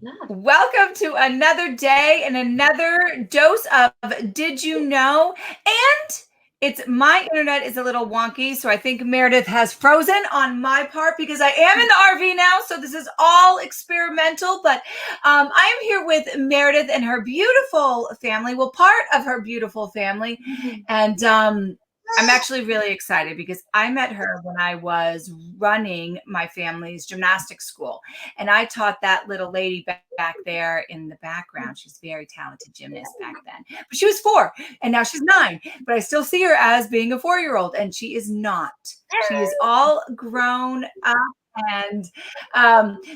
Yeah. Welcome to another day and another dose of Did You Know? And my internet is a little wonky, so I think Meredith has frozen on my part because I am in the RV now, so this is all experimental. But I am here with Meredith and her beautiful family. Well, part of her beautiful family, and I'm actually really excited because I met her when I was running my family's gymnastics school. And I taught that little lady back there in the background. She's a very talented gymnast back then. But she was 4 and now she's 9. But I still see her as being a 4-year-old, and she is not. She is all grown up. And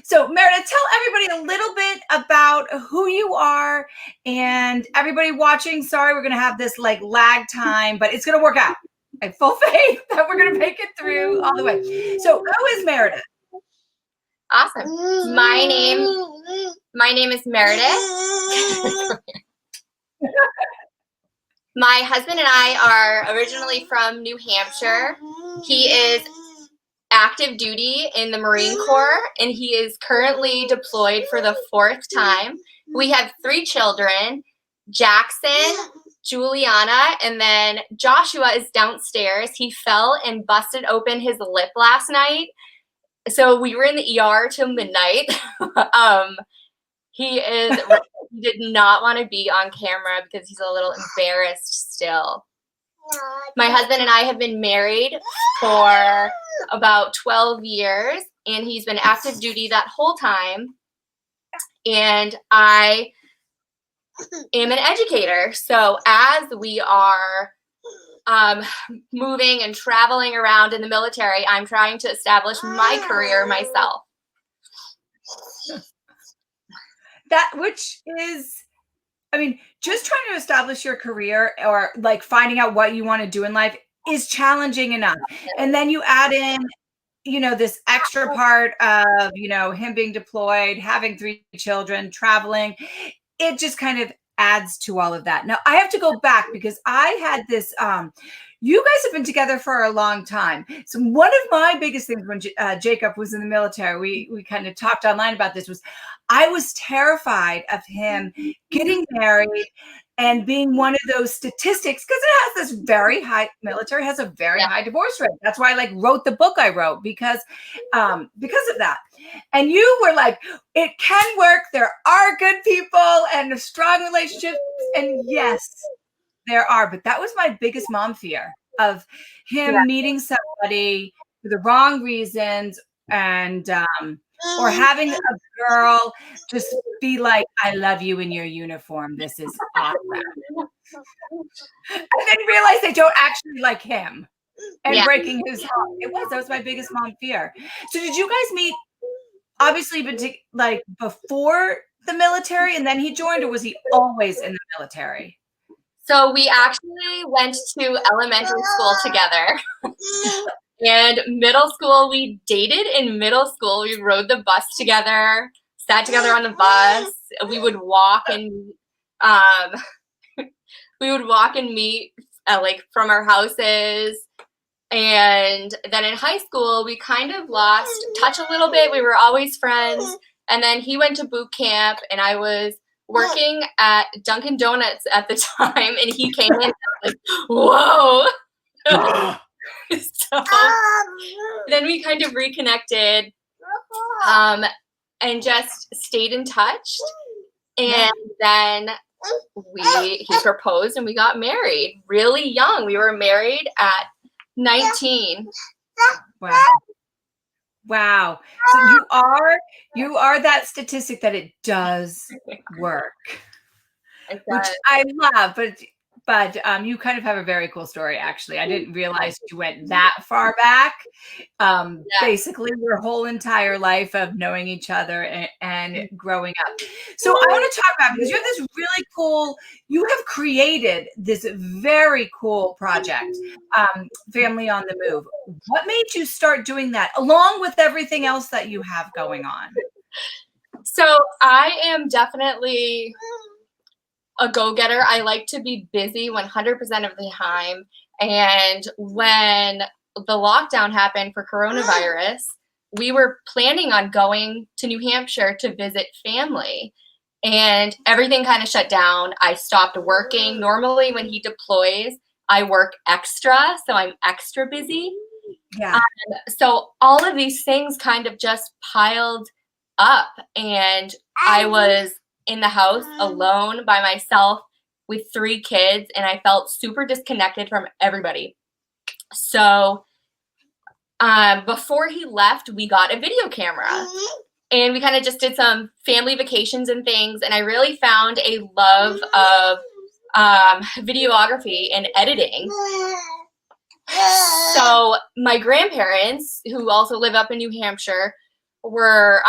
so, Meredith, tell everybody a little bit about who you are, and everybody watching. Sorry, we're going to have this like lag time, but it's going to work out. I have full faith that we're going to make it through all the way. So, who is Meredith? Awesome. My name is Meredith. My husband and I are originally from New Hampshire. He is active duty in the Marine Corps, and he is currently deployed for the 4th time. We have 3 children, Jackson, Juliana, and then Joshua is downstairs. He fell and busted open his lip last night. So we were in the ER till midnight. He did not want to be on camera because he's a little embarrassed still. My husband and I have been married for about 12 years, and he's been active duty that whole time. And I am an educator. So as we are moving and traveling around in the military, I'm trying to establish my career myself. That, which is, I mean, just trying to establish your career or like finding out what you want to do in life is challenging enough. And then you add in, this extra part of, him being deployed, having 3 children, traveling. It just kind of adds to all of that. Now, I have to go back because I had this, you guys have been together for a long time. So one of my biggest things when Jacob was in the military, we kind of talked online about this, was I was terrified of him getting married and being one of those statistics, because it has this very high, military has a very high divorce rate. That's why I wrote the book I wrote, because of that. And you were like, it can work. There are good people and strong relationships. And yes, there are. But that was my biggest mom fear, of him meeting somebody for the wrong reasons, and or having a girl just be like, I love you in your uniform. This is awesome. And then realize they don't actually like him and breaking his heart. That was my biggest mom fear. So did you guys meet obviously before the military and then he joined, or was he always in the military? So we actually went to elementary school together. And middle school, we dated in middle school. We rode the bus together, sat together on the bus. We would walk and meet from our houses. And then in high school, we kind of lost touch a little bit. We were always friends. And then he went to boot camp, and I was working at Dunkin' Donuts at the time, and he came in and I was like, whoa. So then we kind of reconnected and just stayed in touch. And then he proposed and we got married really young. We were married at 19. Wow. So you are that statistic that it does work, which I love, but you kind of have a very cool story, actually. I didn't realize you went that far back. Basically your whole entire life of knowing each other and growing up. So I want to talk about, because you have this really cool, you have created this very cool project, Family on the Move. What made you start doing that along with everything else that you have going on? So I am definitely a go-getter. I like to be busy 100% of the time. And when the lockdown happened for coronavirus, we were planning on going to New Hampshire to visit family, and everything kind of shut down. I stopped working. Normally when he deploys, I work extra, so I'm extra busy. Yeah. So all of these things kind of just piled up, and I was in the house alone by myself with 3 kids, and I felt super disconnected from everybody. So before he left, we got a video camera, and we kind of just did some family vacations and things, and I really found a love of videography and editing. So my grandparents, who also live up in New Hampshire, were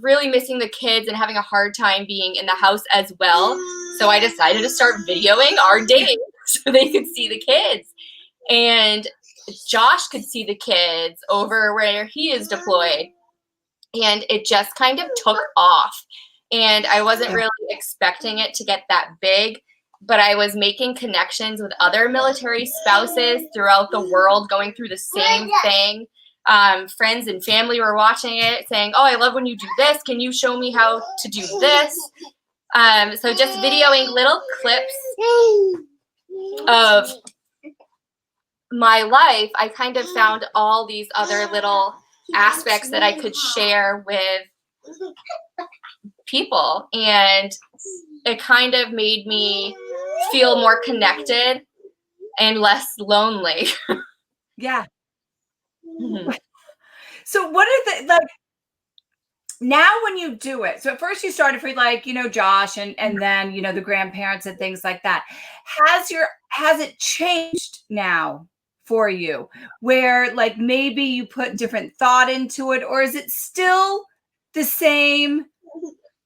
really missing the kids and having a hard time being in the house as well. So I decided to start videoing our days so they could see the kids. And Josh could see the kids over where he is deployed. And it just kind of took off. And I wasn't really expecting it to get that big, but I was making connections with other military spouses throughout the world going through the same thing. Friends and family were watching it saying, oh, I love when you do this. Can you show me how to do this? So just videoing little clips of my life, I kind of found all these other little aspects that I could share with people. And it kind of made me feel more connected and less lonely. Yeah. Mm-hmm. So what are the, like, now when you do it, so at first you started for like, you know, Josh and then, you know, the grandparents and things like that. Has it changed now for you where like maybe you put different thought into it, or is it still the same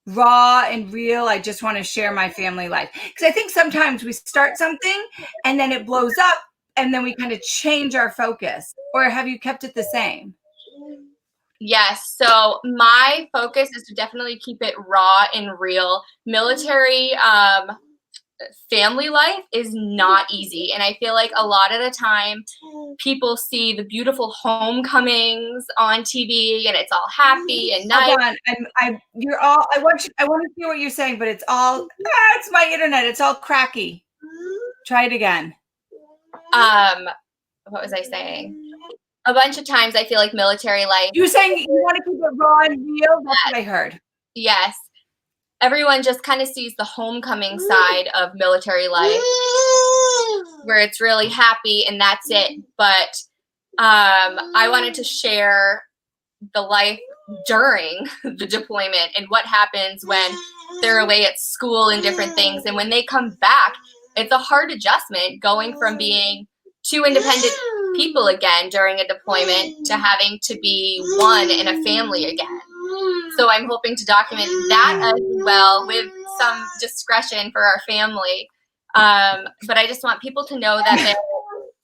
raw and real? I just want to share my family life. Because I think sometimes we start something and then it blows up and then we kind of change our focus. Or have you kept it the same? Yes. So my focus is to definitely keep it raw and real. Military family life is not easy. And I feel like a lot of the time people see the beautiful homecomings on TV and it's all happy and nice. Hold on. I want to hear what you're saying, but it's all, it's my internet. It's all cracky. Try it again. What was I saying? A bunch of times I feel like military life. You're saying you want to keep it raw and real? That's what I heard. Yes. Everyone just kind of sees the homecoming side of military life where it's really happy and that's it. But I wanted to share the life during the deployment and what happens when they're away at school and different things. And when they come back, it's a hard adjustment going from being 2 independent people again during a deployment to having to be one in a family again. So I'm hoping to document that as well with some discretion for our family. But I just want people to know that they're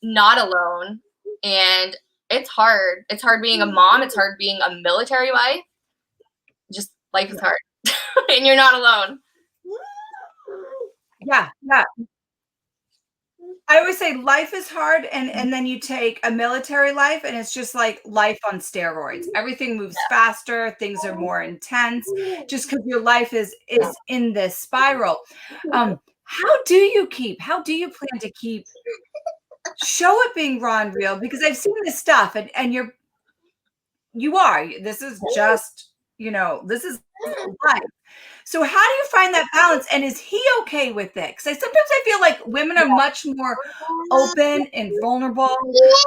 not alone, and it's hard. It's hard being a mom. It's hard being a military wife. Just life is hard and you're not alone. Yeah. Yeah. I always say life is hard, and then you take a military life and it's just like life on steroids. Everything moves faster, things are more intense, just because your life is in this spiral. How do you plan to keep show it being raw and real? Because I've seen this stuff and this is just, you know, this is life. So how do you find that balance? And is he okay with it? Because sometimes I feel like women are much more open and vulnerable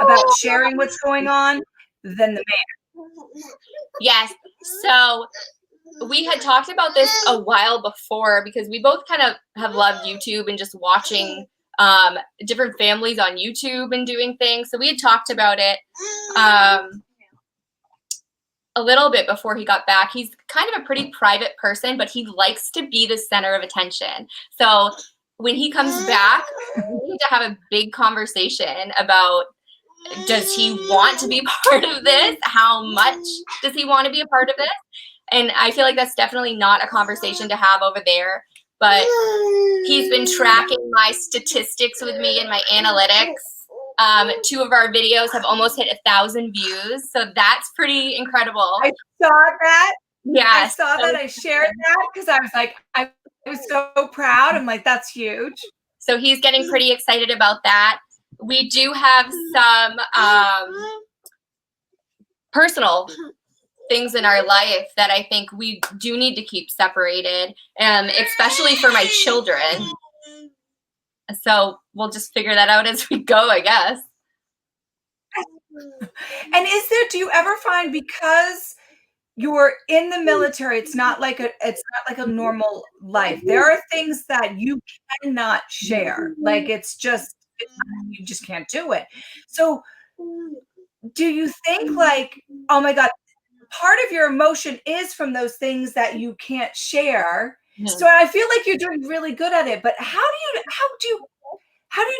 about sharing what's going on than the man. Yes. So we had talked about this a while before because we both kind of have loved YouTube and just watching different families on YouTube and doing things. So we had talked about it a little bit before he got back. He's kind of a pretty private person, but he likes to be the center of attention. So when he comes back, we need to have a big conversation about, does he want to be part of this? How much does he want to be a part of this? And I feel like that's definitely not a conversation to have over there. But he's been tracking my statistics with me and my analytics. Two of our videos have almost hit 1,000 views, so that's pretty incredible. I saw that. Yeah, I saw that. I shared that because I was like, I was so proud. I'm like, that's huge. So he's getting pretty excited about that. We do have some personal things in our life that I think we do need to keep separated, especially for my children. So we'll just figure that out as we go, I guess. And do you ever find, because you're in the military, it's not like a normal life. There are things that you cannot share. Like you just can't do it. So do you think like, oh my God, part of your emotion is from those things that you can't share? So I feel like you're doing really good at it, but how do you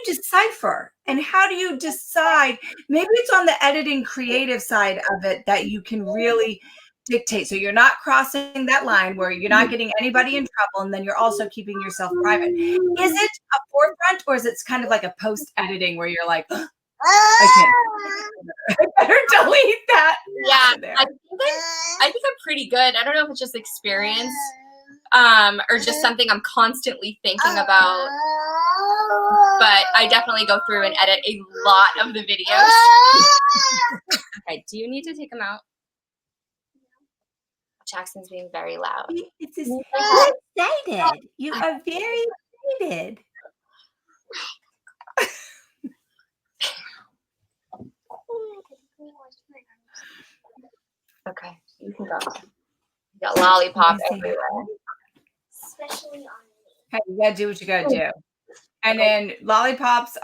decipher, and how do you decide? Maybe it's on the editing creative side of it that you can really dictate. So you're not crossing that line where you're not getting anybody in trouble, and then you're also keeping yourself private. Is it a forefront, or is it kind of like a post editing where you're like, oh, I better delete that? Yeah, I think I'm pretty good. I don't know if it's just experience or just something I'm constantly thinking about. But I definitely go through and edit a lot of the videos. Okay, do you need to take them out? Jackson's being very loud. It's just excited. You are very excited. Okay, you can go. You got lollipop everywhere. Especially on me. Hey, you gotta do what you gotta do. And then lollipops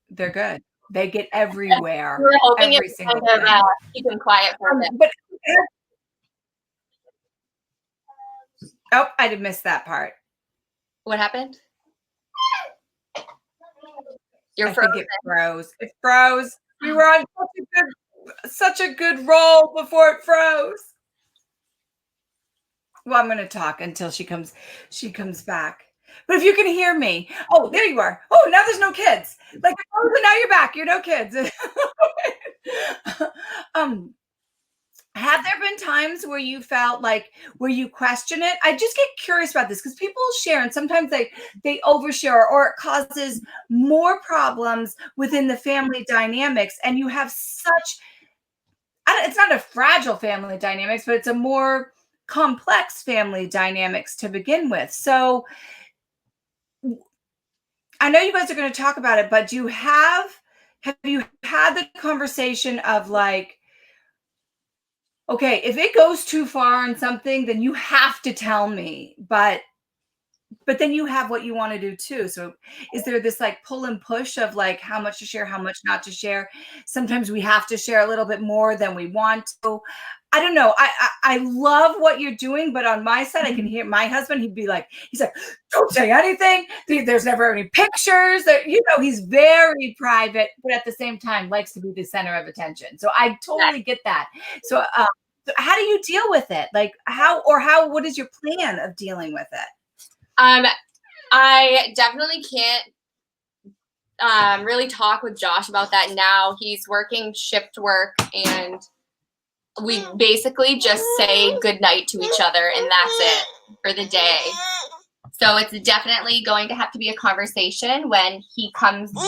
they're good. They get everywhere. We're hoping every it's single kind of thing. keep them quiet for a bit. But oh, I did miss that part. What happened? I You're think it froze. It froze. We were on such a good roll before it froze. Well, I'm gonna talk until she comes back. But if you can hear me, oh, there you are. Oh, now there's no kids. Like, oh, now you're back. You're no kids. Have there been times where you felt like, where you question it? I just get curious about this because people share, and sometimes they overshare, or it causes more problems within the family dynamics. And you have it's not a fragile family dynamics, but it's a more complex family dynamics to begin with. So I know you guys are going to talk about it, but have you had the conversation of like, okay, if it goes too far on something, then you have to tell me, but then you have what you want to do too. So is there this like pull and push of like how much to share, how much not to share? Sometimes we have to share a little bit more than we want to. I don't know. I love what you're doing, but on my side, I can hear my husband. He's like, don't say anything. There's never any pictures. He's very private, but at the same time likes to be the center of attention. So I totally get that. So how do you deal with it? Like what is your plan of dealing with it? I definitely can't really talk with Josh about that now. He's working shift work, and we basically just say good night to each other, and that's it for the day. So it's definitely going to have to be a conversation when he comes back.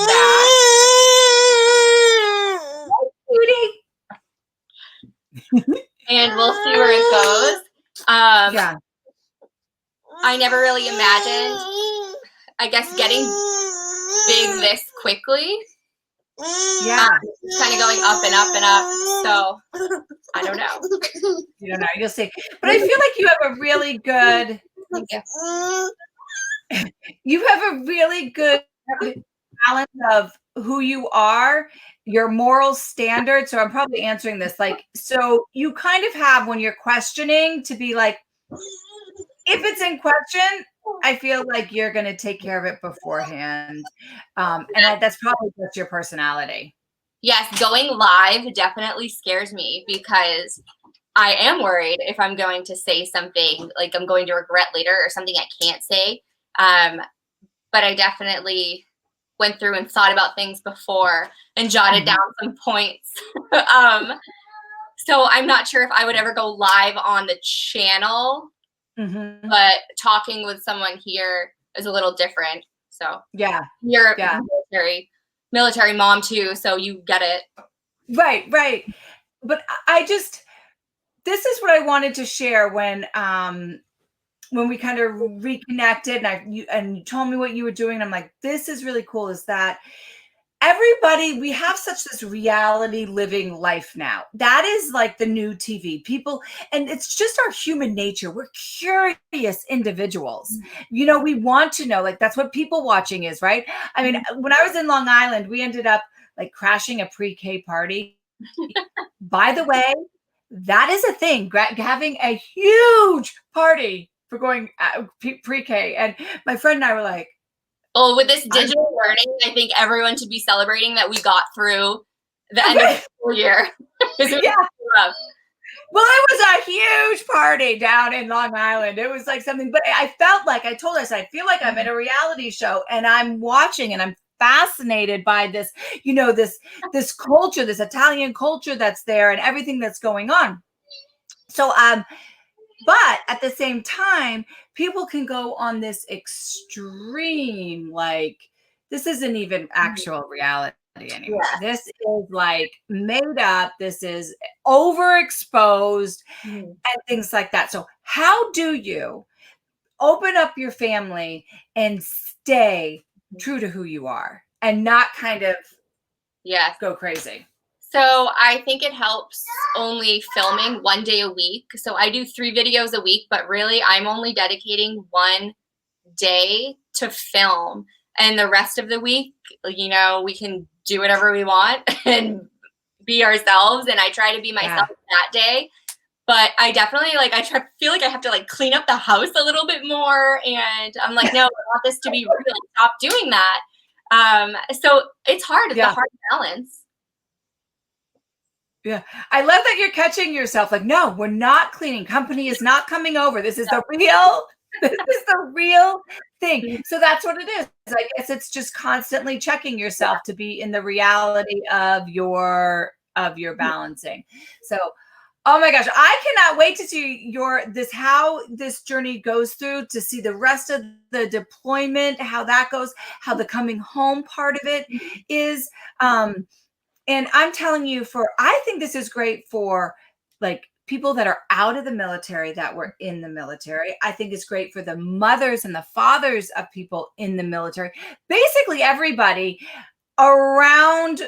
And we'll see where it goes. Yeah. I never really imagined, I guess, getting big this quickly. Yeah. It's kind of going up and up and up. So I don't know. You don't know. You'll see. But I feel like you have a really good balance of who you are, your moral standards. So I'm probably answering this so you kind of have, when you're questioning, to be like, if it's in question, I feel like you're going to take care of it beforehand. That's probably just your personality. Yes, going live definitely scares me because I am worried if I'm going to say something like I'm going to regret later, or something I can't say. But I definitely went through and thought about things before and jotted down some points. So I'm not sure if I would ever go live on the channel, but talking with someone here is a little different. So yeah, you're military mom too, so you get it. Right. But this is what I wanted to share when we kind of reconnected and you told me what you were doing. And I'm like, this is really cool, is that everybody, we have such this reality living life now. That is like the new TV. People, and it's just our human nature. We're curious individuals. You know, we want to know, like that's what people watching is, right? I mean, when I was in Long Island, we ended up like crashing a pre-K party. By the way, that is a thing, having a huge party for going pre-K. And my friend and I were like, well, with this digital learning, I think everyone should be celebrating that we got through the end of the school year. Yeah. Well, it was a huge party down in Long Island. It was like something, but I felt like, I told us, I feel like I'm in a reality show and I'm watching and I'm fascinated by this, you know, this culture, this Italian culture that's there and everything that's going on. So, but at the same time, people can go on this extreme, like this isn't even actual reality anymore. Yeah. This is like made up. This is overexposed and things like that. So how do you open up your family and stay true to who you are and not kind of go crazy? So I think it helps only filming 1 day a week. So I do 3 videos a week, but really I'm only dedicating 1 day to film. And the rest of the week, you know, we can do whatever we want and be ourselves. And I try to be myself that day. But I definitely feel like I have to like clean up the house a little bit more. And I'm like, no, I want this to be real. Stop doing that. So it's hard. It's a hard balance. Yeah. I love that you're catching yourself. Like, no, we're not cleaning. Company is not coming over. This is the real thing. So that's what it is. I guess it's just constantly checking yourself to be in the reality of your balancing. So, oh my gosh, I cannot wait to see how this journey goes through, to see the rest of the deployment, how that goes, how the coming home part of it is. And I'm telling you, I think this is great for like people that are out of the military that were in the military. I think it's great for the mothers and the fathers of people in the military. Basically, everybody around.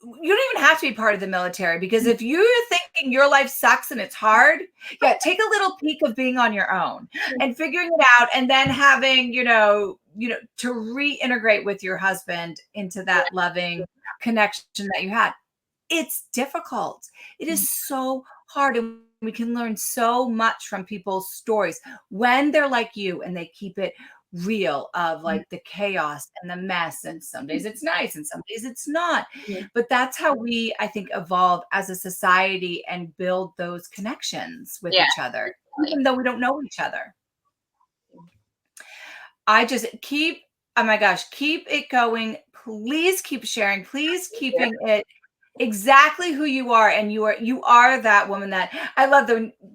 You don't even have to be part of the military, because if you're thinking your life sucks and it's hard, take a little peek of being on your own and figuring it out, and then having, you know, to reintegrate with your husband into that loving connection that you had. It's difficult. It is so hard. And we can learn so much from people's stories when they're like you and they keep it real, of like the chaos and the mess, and some days it's nice and some days it's not. But that's how we, I think, evolve as a society and build those connections with each other, even though we don't know each other. I just keep it going. Please keep sharing. Please keeping it exactly who you are. And you are that woman that I love,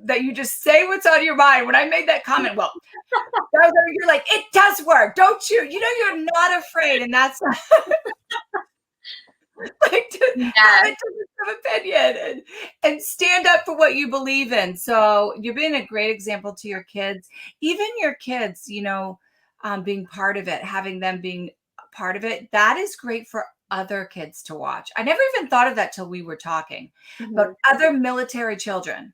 that you just say what's on your mind. When I made that comment, well, you're like, it does work, don't you? You know, you're not afraid. And that's like to have opinion and stand up for what you believe in. So you've been a great example to your kids, even your kids, you know, being part of it, having them being part of it. That is great for other kids to watch. I never even thought of that till we were talking about other military children,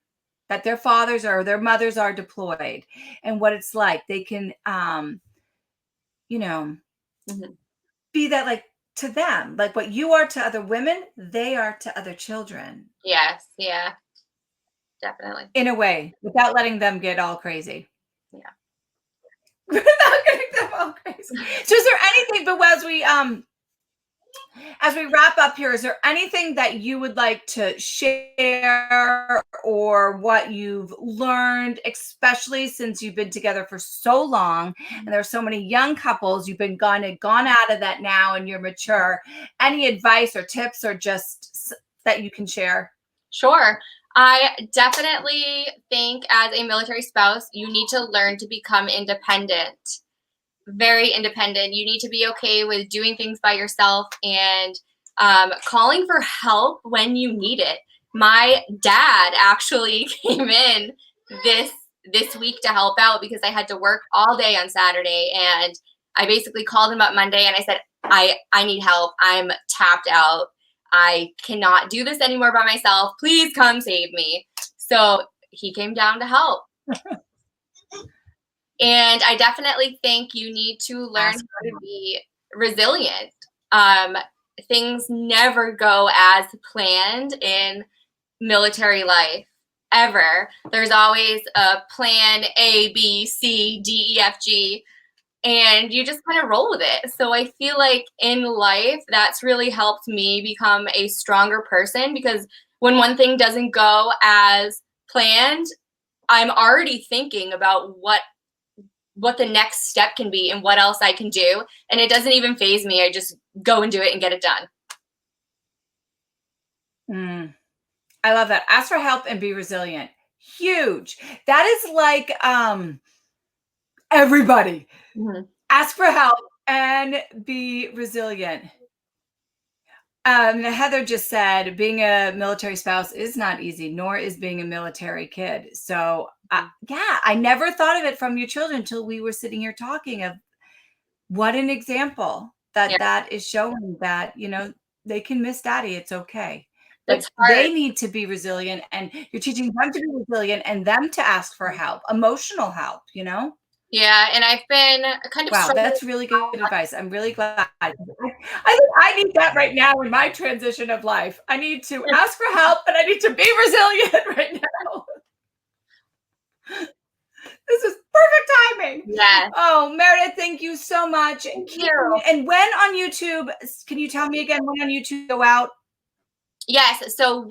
that their fathers or their mothers are deployed, and what it's like. They can, you know, be that, like, to them, like what you are to other women, they are to other children. Yes. Yeah, definitely. In a way, without letting them get all crazy. Yeah. Without getting them all crazy. So is there anything, but as we, As we wrap up here, is there anything that you would like to share or what you've learned, especially since you've been together for so long and there are so many young couples, you've been gone out of that now and you're mature. Any advice or tips or just that you can share? Sure. I definitely think as a military spouse, you need to learn to become independent, very independent. You need to be okay with doing things by yourself and calling for help when you need it. My dad actually came in this week to help out because I had to work all day on Saturday, and I basically called him up Monday and I said, I need help. I'm tapped out. I cannot do this anymore by myself. Please come save me. So he came down to help. And I definitely think you need to learn how to be resilient. Things never go as planned in military life, ever. There's always a plan A, B, C, D, E, F, G, and you just kind of roll with it. So I feel like in life, that's really helped me become a stronger person, because when one thing doesn't go as planned, I'm already thinking about what the next step can be and what else I can do. And it doesn't even faze me. I just go and do it and get it done. I love that. Ask for help and be resilient. Huge. That is like everybody. Ask for help and be resilient. Heather just said being a military spouse is not easy, nor is being a military kid. So yeah, I never thought of it from your children until we were sitting here talking of what an example that is showing that, you know, they can miss daddy. It's okay. But they need to be resilient, and you're teaching them to be resilient and them to ask for help, emotional help, you know? Yeah, and I've been kind of wow, that's really good advice. I'm really glad. I need that right now in my transition of life. I need to ask for help, and I need to be resilient right now. This is perfect timing. Yeah. Oh, Meredith, thank you so much. Thank you. And when on YouTube, can you tell me again when on YouTube go out? Yes, so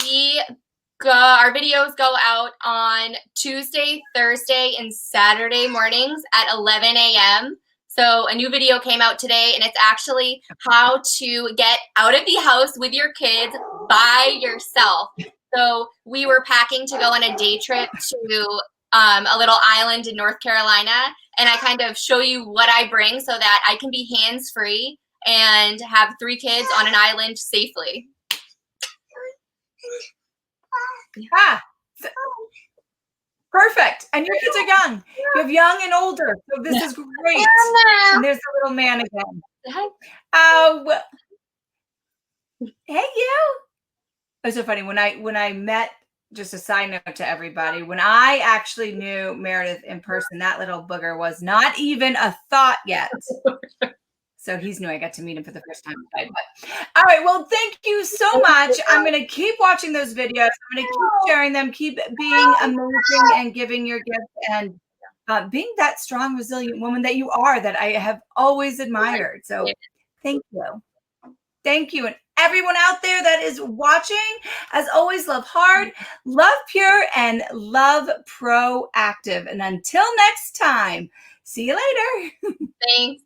our videos go out on Tuesday, Thursday, and Saturday mornings at 11 a.m. So a new video came out today, and it's actually how to get out of the house with your kids by yourself. So we were packing to go on a day trip to a little island in North Carolina, and I kind of show you what I bring so that I can be hands-free and have 3 kids on an island safely. Perfect. And your kids are young. You have young and older. So this is great. And there's the little man again. Well, hey, you. It was so funny. When I met, just a side note to everybody, when I actually knew Meredith in person, that little booger was not even a thought yet. So he's new. I got to meet him for the first time. But, all right. Well, thank you so much. I'm going to keep watching those videos. I'm going to keep sharing them, keep being amazing and giving your gifts and being that strong, resilient woman that you are, that I have always admired. So thank you. Thank you. And everyone out there that is watching, as always, love hard, love pure, and love proactive. And until next time, see you later. Thanks.